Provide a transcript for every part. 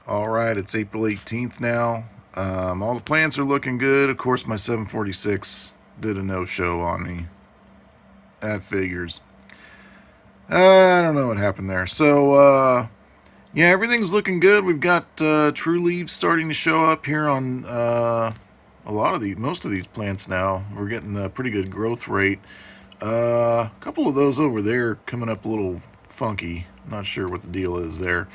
All right, it's April 18th now. All the plants are looking good. Of course, my 746 did a no-show on me. That figures. I don't know what happened there. So, yeah, everything's looking good. We've got true leaves starting to show up here on most of these plants now. We're getting a pretty good growth rate. A couple of those over there coming up a little funky. Not sure what the deal is there.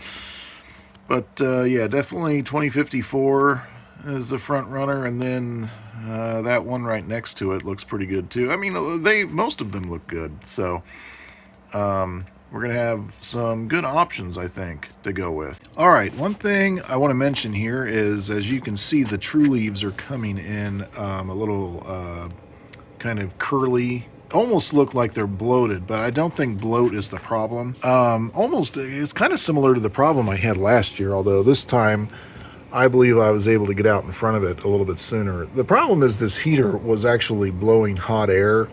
But yeah, definitely 2054 is the front runner, and then that one right next to it looks pretty good too. I mean, most of them look good, so we're gonna have some good options, I think, to go with. All right, one thing I want to mention here is, as you can see, the true leaves are coming in a little kind of curly. Almost look like they're bloated, but I don't think bloat is the problem. It's kind of similar to the problem I had last year, although this time I believe I was able to get out in front of it a little bit sooner. The problem is this heater was actually blowing hot air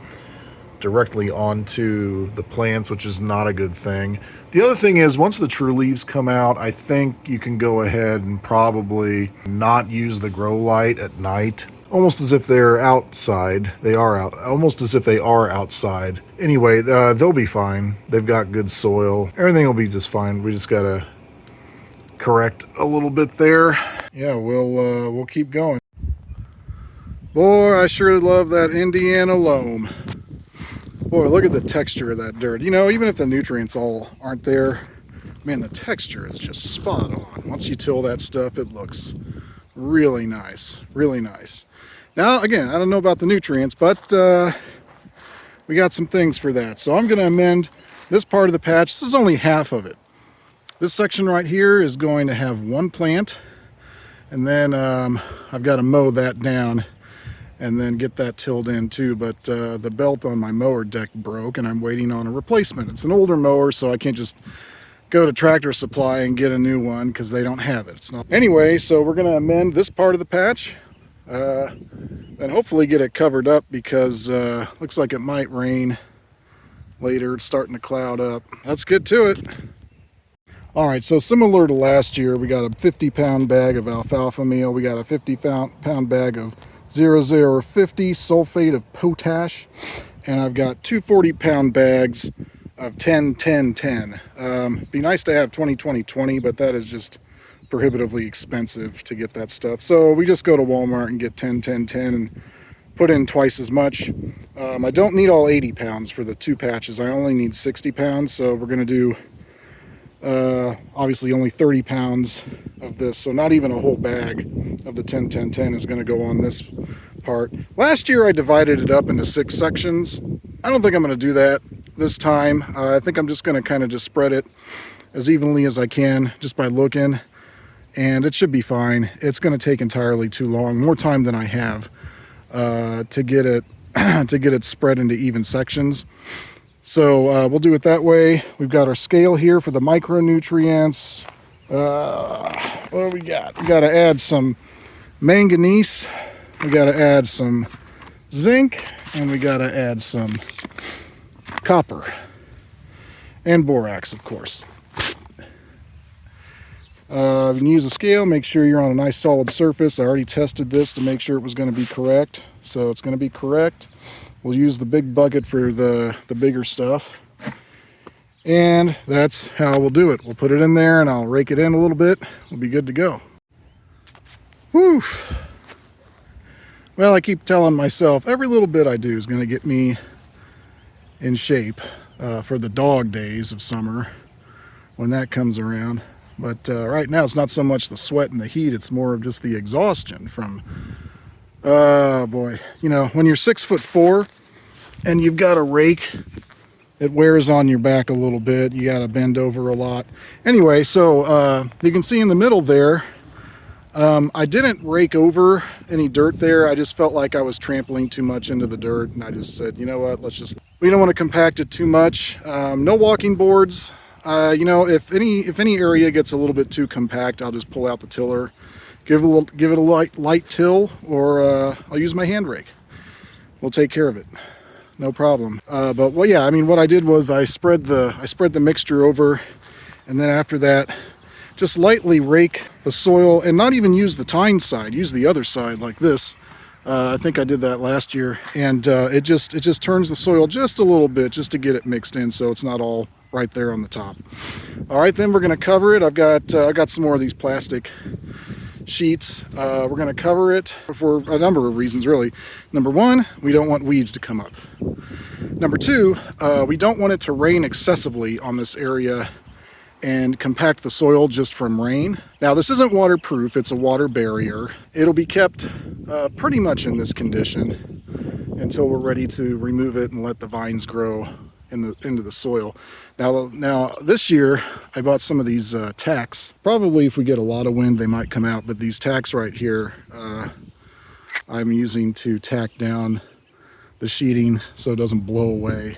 directly onto the plants, which is not a good thing. The other thing is, once the true leaves come out, I think you can go ahead and probably not use the grow light at night. Almost as if they're outside. Almost as if they are outside. Anyway, they'll be fine. They've got good soil. Everything will be just fine. We just gotta correct a little bit there. Yeah, we'll keep going. Boy, I sure love that Indiana loam. Boy, look at the texture of that dirt. You know, even if the nutrients all aren't there, man, the texture is just spot on. Once you till that stuff, it looks really nice, really nice. Now, again, I don't know about the nutrients, but we got some things for that. So I'm going to amend this part of the patch. This is only half of it. This section right here is going to have one plant, and then I've got to mow that down and then get that tilled in too. But the belt on my mower deck broke, and I'm waiting on a replacement. It's an older mower, so I can't just go to Tractor Supply and get a new one because they don't have it. Anyway, so we're going to amend this part of the patch, and hopefully get it covered up, because looks like it might rain later. It's starting to cloud up. Let's get to it. All right, so similar to last year, we got a 50-pound bag of alfalfa meal. We got a 50-pound bag of 0050 sulfate of potash, and I've got two 40-pound bags of 10-10-10. Be nice to have 20-20-20, but that is just prohibitively expensive to get that stuff. So we just go to Walmart and get 10-10-10 and put in twice as much. I don't need all 80 pounds for the two patches. I only need 60 pounds, so we're going to do obviously only 30 pounds of this, so not even a whole bag of the 10-10-10 is going to go on this part. Last year I divided it up into 6 sections. I don't think I'm going to do that this time. I think I'm just going to kind of just spread it as evenly as I can just by looking, and it should be fine. It's going to take entirely too long, more time than I have to get it spread into even sections. So we'll do it that way. We've got our scale here for the micronutrients. What do we got? We got to add some manganese. We got to add some zinc, and we got to add some copper and borax, of course. When you use a scale, make sure you're on a nice solid surface. I already tested this to make sure it was going to be correct, so it's going to be correct. We'll use the big bucket for the bigger stuff, and that's how we'll do it. We'll put it in there, and I'll rake it in a little bit. We'll be good to go. Whew. Well, I keep telling myself every little bit I do is going to get me in shape for the dog days of summer when that comes around. But right now it's not so much the sweat and the heat, it's more of just the exhaustion from, oh boy, you know, when you're 6'4" and you've got a rake, it wears on your back a little bit. You got to bend over a lot. Anyway, so you can see in the middle there, I didn't rake over any dirt there. I just felt like I was trampling too much into the dirt, and I just said, you know what, we don't want to compact it too much. No walking boards. You know, if any area gets a little bit too compact, I'll just pull out the tiller, give it a light till, or I'll use my hand rake. We'll take care of it, no problem. But well, yeah, I mean, what I did was I spread the mixture over, and then after that, just lightly rake the soil and not even use the tine side, use the other side like this. I think I did that last year, and it just turns the soil just a little bit just to get it mixed in so it's not all right there on the top. All right, then we're going to cover it. I got some more of these plastic sheets. We're going to cover it for a number of reasons, really. Number one, we don't want weeds to come up. Number two, we don't want it to rain excessively on this area and compact the soil just from rain. Now, this isn't waterproof, it's a water barrier. It'll be kept pretty much in this condition until we're ready to remove it and let the vines grow into the soil. Now this year I bought some of these tacks. Probably if we get a lot of wind they might come out, but these tacks right here I'm using to tack down the sheeting so it doesn't blow away.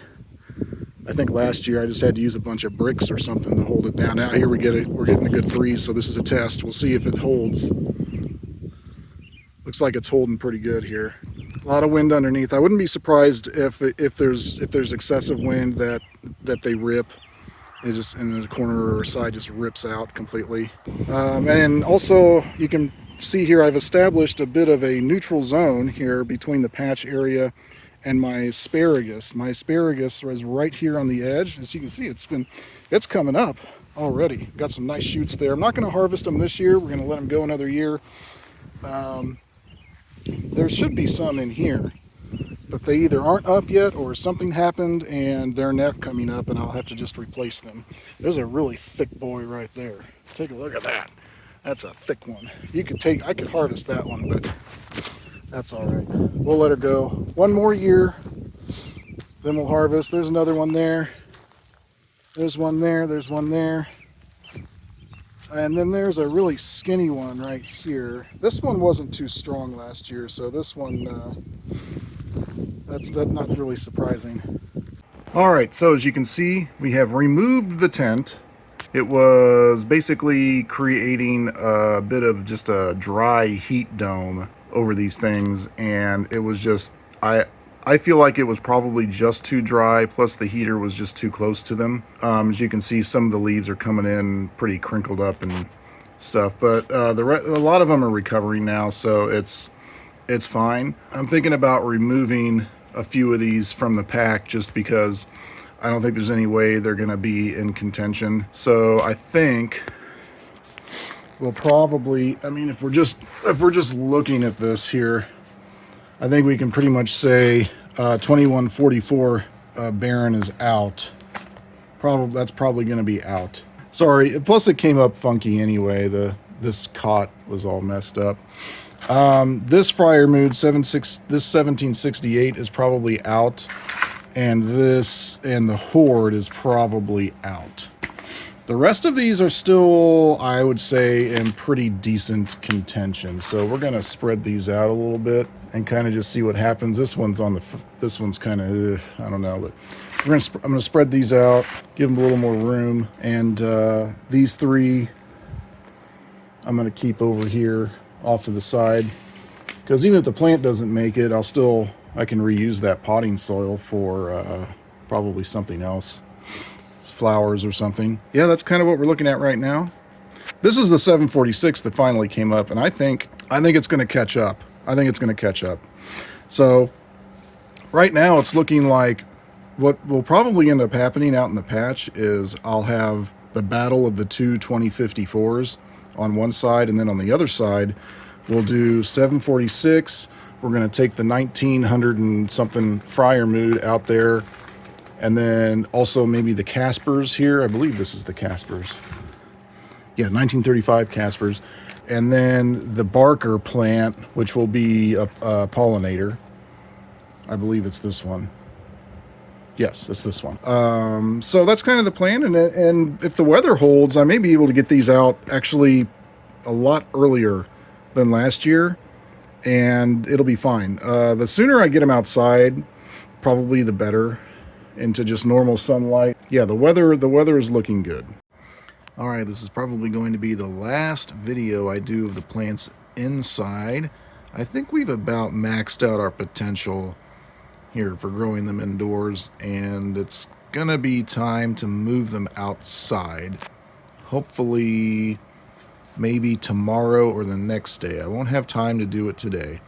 I think last year I just had to use a bunch of bricks or something to hold it down. Now here we're getting a good breeze, so this is a test. We'll see if it holds. Looks like it's holding pretty good here. A lot of wind underneath. I wouldn't be surprised if there's excessive wind that they rip. It just in the corner or side just rips out completely. And also you can see here I've established a bit of a neutral zone here between the patch area and my asparagus. My asparagus is right here on the edge. As you can see, it's coming up already. Got some nice shoots there. I'm not going to harvest them this year. We're going to let them go another year. There should be some in here, but they either aren't up yet or something happened and they're not coming up and I'll have to just replace them. There's a really thick boy right there. Take a look at that. That's a thick one. I could harvest that one, but that's all right. We'll let her go one more year, then we'll harvest. There's another one there. There's one there. There's one there. And then there's a really skinny one right here. This one wasn't too strong last year, so this one, that's not really surprising. All right, so as you can see, we have removed the tent. It was basically creating a bit of just a dry heat dome over these things, and it was just, I feel like it was probably just too dry, plus the heater was just too close to them. As you can see, some of the leaves are coming in pretty crinkled up and stuff, but a lot of them are recovering now, so it's fine. I'm thinking about removing a few of these from the pack just because I don't think there's any way they're going to be in contention. So I think we'll probably, I mean, if we're just looking at this here, I think we can pretty much say 2144 Barren is out. That's probably going to be out. Sorry. Plus, it came up funky anyway. This cot was all messed up. This Friarmood this 1768 is probably out, and the Horde is probably out. The rest of these are still, I would say, in pretty decent contention. So we're going to spread these out a little bit and kind of just see what happens. This one's kind of, I don't know, but I'm going to spread these out, give them a little more room. And these three, I'm going to keep over here off to the side, because even if the plant doesn't make it, I can reuse that potting soil for probably something else. Flowers or something. Yeah, that's kind of what we're looking at right now. This is the 746 that finally came up, and I think it's going to catch up. So right now it's looking like what will probably end up happening out in the patch is I'll have the battle of the two 2054s on one side, and then on the other side we'll do 746. We're going to take the 1900 and something Friarmood out there. And then also maybe the Caspers here. I believe this is the Caspers. Yeah, 1935 Caspers. And then the Barker plant, which will be a pollinator. I believe it's this one. Yes, it's this one. So that's kind of the plan. And if the weather holds, I may be able to get these out actually a lot earlier than last year. And it'll be fine. The sooner I get them outside, probably the better. Into just normal sunlight. Yeah, the weather is looking good. All right, this is probably going to be the last video I do of the plants inside. I think we've about maxed out our potential here for growing them indoors, and it's gonna be time to move them outside. Hopefully maybe tomorrow or the next day. I won't have time to do it today,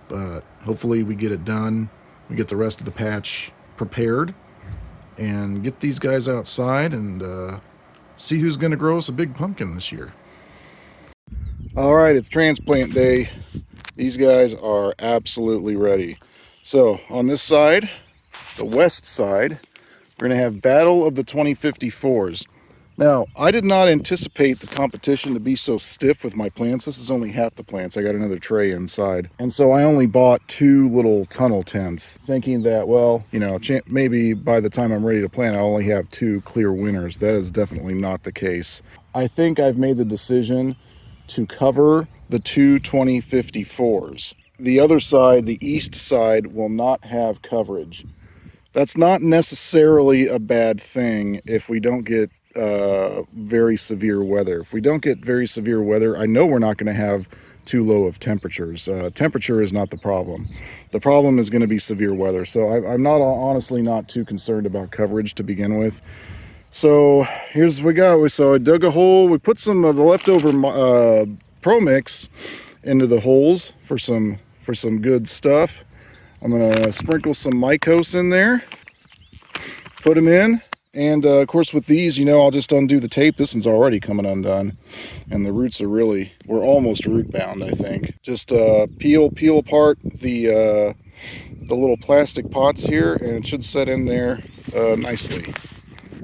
but hopefully we get it done. We get the rest of the patch prepared and get these guys outside and see who's going to grow us a big pumpkin this year. All right, it's transplant day. These guys are absolutely ready. So on this side, the west side, we're going to have Battle of the 2054s. Now, I did not anticipate the competition to be so stiff with my plants. This is only half the plants. I got another tray inside. And so I only bought 2 little tunnel tents, thinking that, well, you know, maybe by the time I'm ready to plant, I'll only have 2 clear winners. That is definitely not the case. I think I've made the decision to cover the 2 2054s. The other side, the east side, will not have coverage. That's not necessarily a bad thing if we don't get very severe weather. If we don't get very severe weather, I know we're not going to have too low of temperatures. Temperature is not the problem. The problem is going to be severe weather. So I'm not honestly not too concerned about coverage to begin with. So here's what we got. So I dug a hole. We put some of the leftover Pro Mix into the holes for some good stuff. I'm gonna sprinkle some Mycos in there, put them in, and of course with these, you know, I'll just undo the tape. This one's already coming undone, and the roots are we're almost root bound, I think. Just peel apart the little plastic pots here, and it should set in there nicely.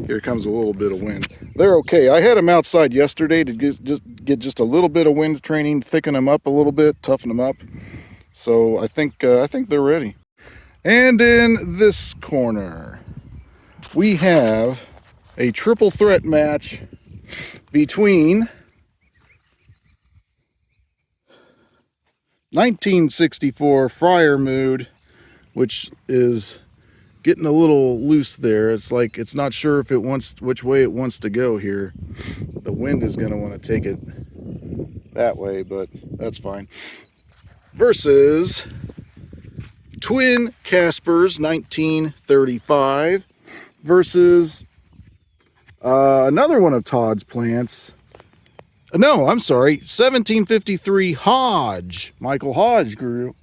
Here comes a little bit of wind. They're okay. I had them outside yesterday to get just a little bit of wind training, thicken them up a little bit, toughen them up. So I think they're ready. And in this corner, we have a triple threat match between 1964 Friar Mood, which is getting a little loose there. It's like it's not sure if it wants which way it wants to go here. The wind is going to want to take it that way, but that's fine. Versus Twin Caspers 1935 versus another one of Todd's plants. No, I'm sorry, 1753 Hodge. Michael Hodge grew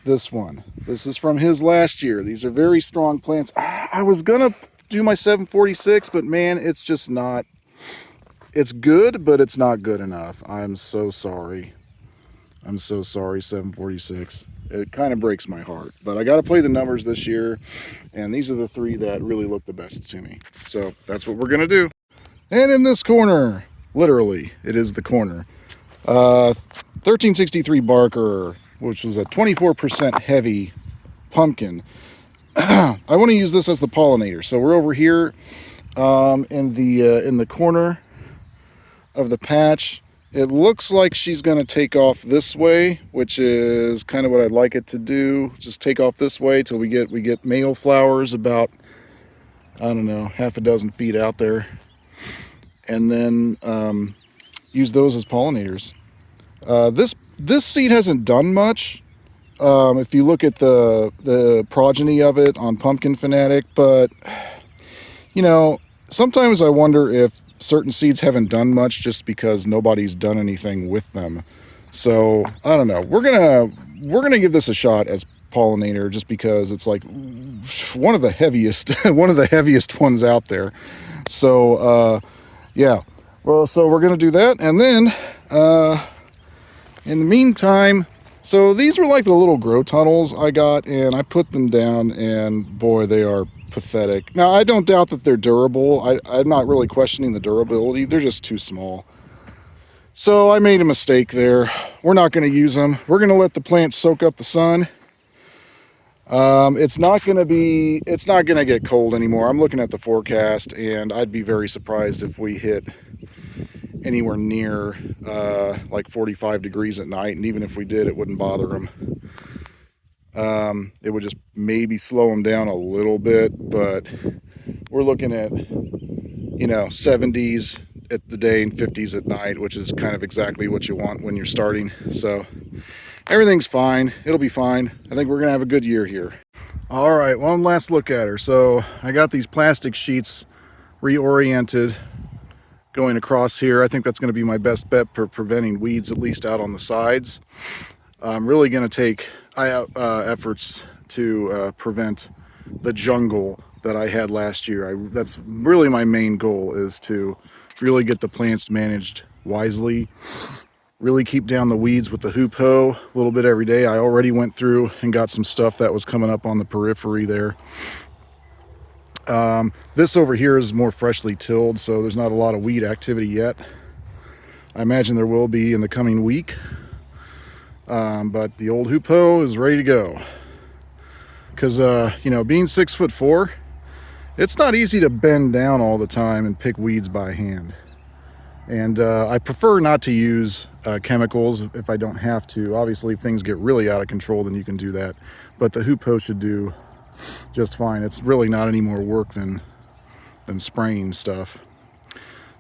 this one. This is from his last year. These are very strong plants. I was gonna do my 746, but man, it's just not. It's good, but it's not good enough. I'm so sorry. I'm so sorry, 746. It kind of breaks my heart, but I got to play the numbers this year, and these are the 3 that really look the best to me. So that's what we're gonna do. And in this corner, literally, it is the corner. 1363 Barker, which was a 24% heavy pumpkin. I want to use this as the pollinator. So we're over here in the corner of the patch. It looks like she's going to take off this way, which is kind of what I'd like it to do. Just take off this way till we get male flowers about, I don't know, half a dozen feet out there, and then use those as pollinators. This seed hasn't done much. If you look at the progeny of it on Pumpkin Fanatic, but you know, sometimes I wonder if certain seeds haven't done much just because nobody's done anything with them. So I don't know. We're gonna give this a shot as pollinator just because it's like one of the heaviest ones out there. So yeah. Well, so we're gonna do that, and then in the meantime, so these were like the little grow tunnels I got, and I put them down, and boy, they are pathetic. Now, I don't doubt that they're durable. I'm not really questioning the durability. They're just too small. So I made a mistake there. We're not going to use them. We're going to let the plant soak up the sun. It's not going to get cold anymore. I'm looking at the forecast, and I'd be very surprised if we hit anywhere near like 45 degrees at night, and even if we did, it wouldn't bother them. It would just maybe slow them down a little bit, but we're looking at, you know, 70s at the day and 50s at night, which is kind of exactly what you want when you're starting. So everything's fine. It'll be fine. I think we're gonna have a good year here. All right, one last look at her. So I got these plastic sheets reoriented going across here. I think that's going to be my best bet for preventing weeds, at least out on the sides. I'm really going to take efforts to prevent the jungle that I had last year. That's really my main goal, is to really get the plants managed wisely, really keep down the weeds with the hoop hoe a little bit every day. I already went through and got some stuff that was coming up on the periphery there. This over here is more freshly tilled, so there's not a lot of weed activity yet. I imagine there will be in the coming week. But the old hoop hoe is ready to go. Because, you know, being 6'4", it's not easy to bend down all the time and pick weeds by hand. And I prefer not to use chemicals if I don't have to. Obviously, if things get really out of control, then you can do that. But the hoop hoe should do just fine. It's really not any more work than spraying stuff.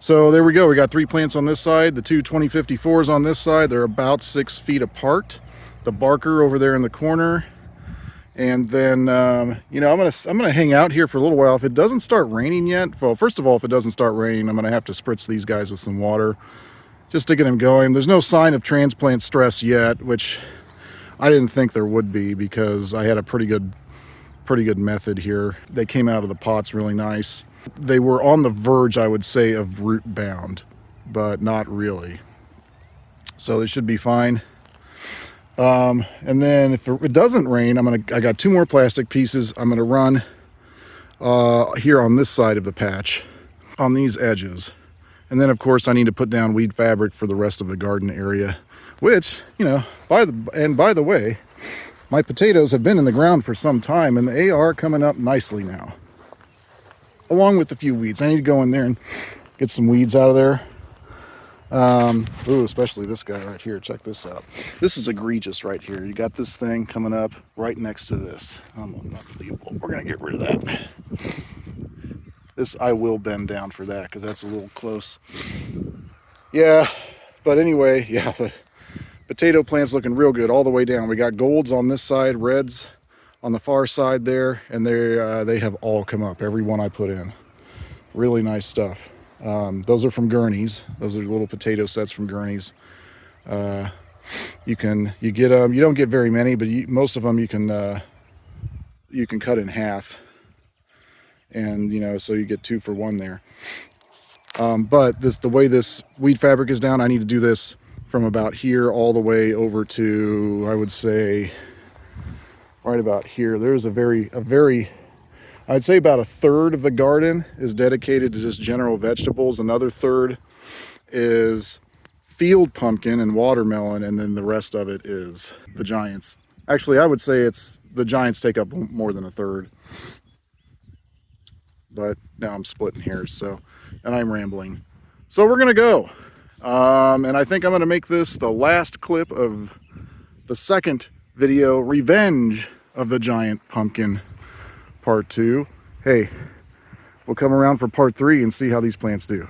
So there we go. We got 3 plants on this side, the two 2054s on this side. They're about 6 feet apart. The Barker over there in the corner. And then, you know, I'm gonna hang out here for a little while. If it doesn't start raining yet, well, first of all, if it doesn't start raining, I'm gonna have to spritz these guys with some water just to get them going. There's no sign of transplant stress yet, which I didn't think there would be, because I had a pretty good method here. They came out of the pots really nice. They were on the verge, I would say, of root bound, but not really. So they should be fine. And then if it doesn't rain, I got 2 more plastic pieces. I'm gonna run here on this side of the patch, on these edges. And then of course I need to put down weed fabric for the rest of the garden area, which, you know, by the way, my potatoes have been in the ground for some time and they are coming up nicely now, along with a few weeds. I need to go in there and get some weeds out of there. Ooh, especially this guy right here. Check this out. This is egregious right here. You got this thing coming up right next to this. Unbelievable. We're gonna get rid of that. This, I will bend down for that because that's a little close. Yeah, but anyway, yeah, the potato plant's looking real good all the way down. We got golds on this side, reds on the far side there, and they have all come up, every one I put in. Really nice stuff. Those are from Gurney's. Those are little potato sets from Gurney's. You get them. You don't get very many, but most of them you can cut in half, and you know, so you get 2 for 1 there. But the way this weed fabric is down, I need to do this from about here all the way over to, I would say, right about here. There's a very I'd say about 1/3 of the garden is dedicated to just general vegetables. Another 1/3 is field pumpkin and watermelon, and then the rest of it is the giants. Actually, I would say the giants take up more than 1/3. But now I'm splitting hairs, so, and I'm rambling. So we're gonna go. And I think I'm gonna make this the last clip of the second video, Revenge of the Giant Pumpkin. Part 2. Hey, we'll come around for part 3 and see how these plants do.